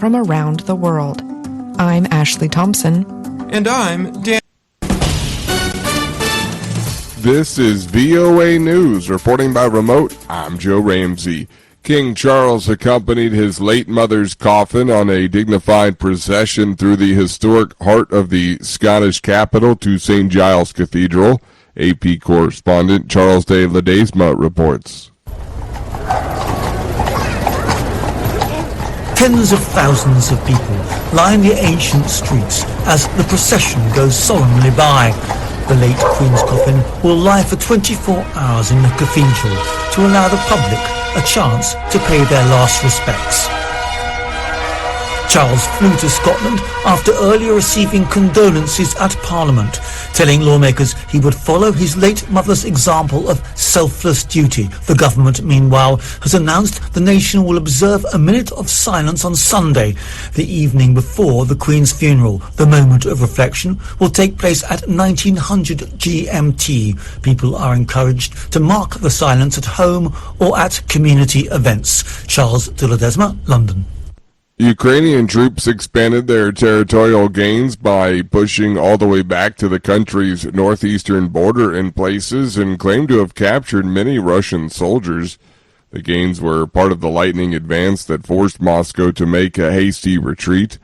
from around the world. I'm Ashley Thompson. And I'm Dan. This is VOA News. Reporting by remote, I'm Joe Ramsey. King Charles accompanied his late mother's coffin on a dignified procession through the historic heart of the Scottish capital to St. Giles Cathedral. AP correspondent Charles de Ledesma reports. Tens of thousands of people line the ancient streets as the procession goes solemnly by. The late Queen's coffin will lie for 24 hours in the cathedral to allow the public a chance to pay their last respects. Charles flew to Scotland after earlier receiving condolences at Parliament, telling lawmakers he would follow his late mother's example of selfless duty. The government, meanwhile, has announced the nation will observe a minute of silence on Sunday, the evening before the Queen's funeral. The moment of reflection will take place at 1900 GMT. People are encouraged to mark the silence at home or at community events. Charles de Ledesma, London. Ukrainian troops expanded their territorial gains by pushing all the way back to the country's northeastern border in places and claimed to have captured many Russian soldiers. The gains were part of the lightning advance that forced Moscow to make a hasty retreat.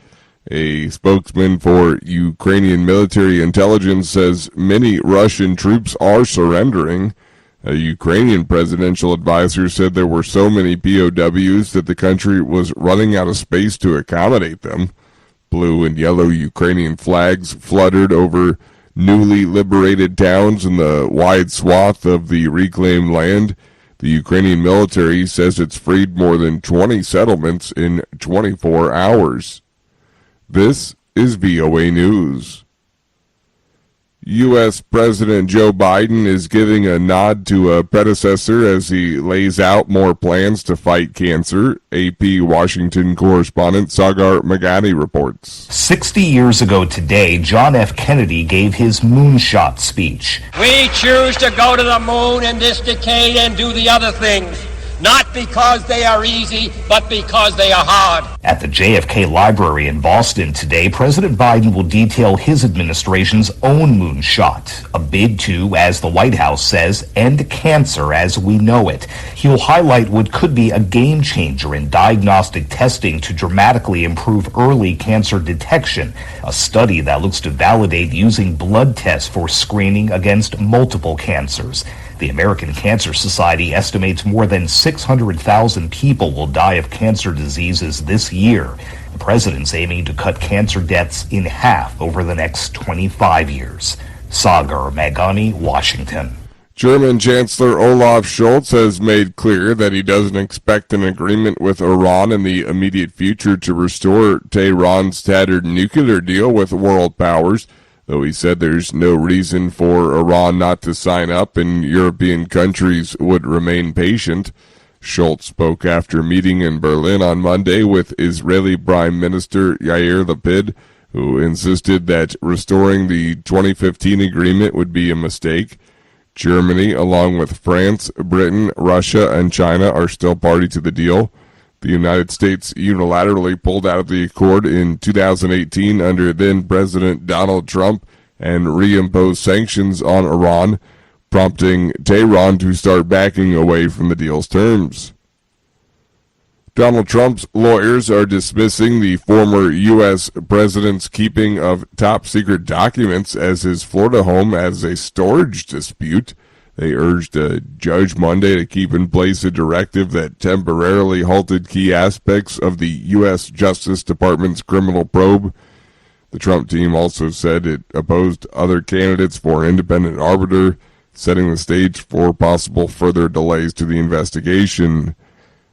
A spokesman for Ukrainian military intelligence says many Russian troops are surrendering. A Ukrainian presidential advisor said there were so many POWs that the country was running out of space to accommodate them. Blue and yellow Ukrainian flags fluttered over newly liberated towns in the wide swath of the reclaimed land. The Ukrainian military says it's freed more than 20 settlements in 24 hours. This is VOA News. U.S. President Joe Biden is giving a nod to a predecessor as he lays out more plans to fight cancer. AP Washington correspondent Sagar Magadi reports. 60 years ago today, John F. Kennedy gave his moonshot speech. We choose to go to the moon in this decade and do the other things. Not because they are easy, but because they are hard. At the JFK Library in Boston today, President Biden will detail his administration's own moonshot, a bid to, as the White House says, end cancer as we know it. He will highlight what could be a game changer in diagnostic testing to dramatically improve early cancer detection, a study that looks to validate using blood tests for screening against multiple cancers. The American Cancer Society estimates more than 600,000 people will die of cancer diseases this year. The president's aiming to cut cancer deaths in half over the next 25 years. Sagar Magani, Washington. German Chancellor Olaf Scholz has made clear that he doesn't expect an agreement with Iran in the immediate future to restore Tehran's tattered nuclear deal with world powers, though he said there's no reason for Iran not to sign up and European countries would remain patient. Scholz spoke after meeting in Berlin on Monday with Israeli Prime Minister Yair Lapid, who insisted that restoring the 2015 agreement would be a mistake. Germany, along with France, Britain, Russia, and China, are still party to the deal. The United States unilaterally pulled out of the accord in 2018 under then-President Donald Trump and reimposed sanctions on Iran, prompting Tehran to start backing away from the deal's terms. Donald Trump's lawyers are dismissing the former U.S. president's keeping of top-secret documents as his Florida home as a storage dispute. They urged a judge Monday to keep in place a directive that temporarily halted key aspects of the U.S. Justice Department's criminal probe. The Trump team also said it opposed other candidates for independent arbiter, setting the stage for possible further delays to the investigation.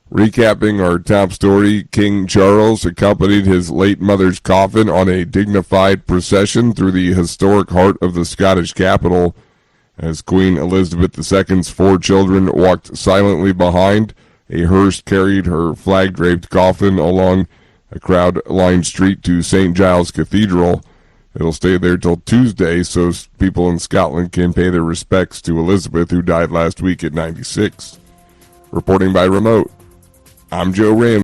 Recapping our top story, King Charles accompanied his late mother's coffin on a dignified procession through the historic heart of the Scottish capital. As Queen Elizabeth II's 4 children walked silently behind, a hearse carried her flag-draped coffin along a crowd-lined street to St. Giles Cathedral. It'll stay there till Tuesday so people in Scotland can pay their respects to Elizabeth, who died last week at 96. Reporting by remote, I'm Joe Ram.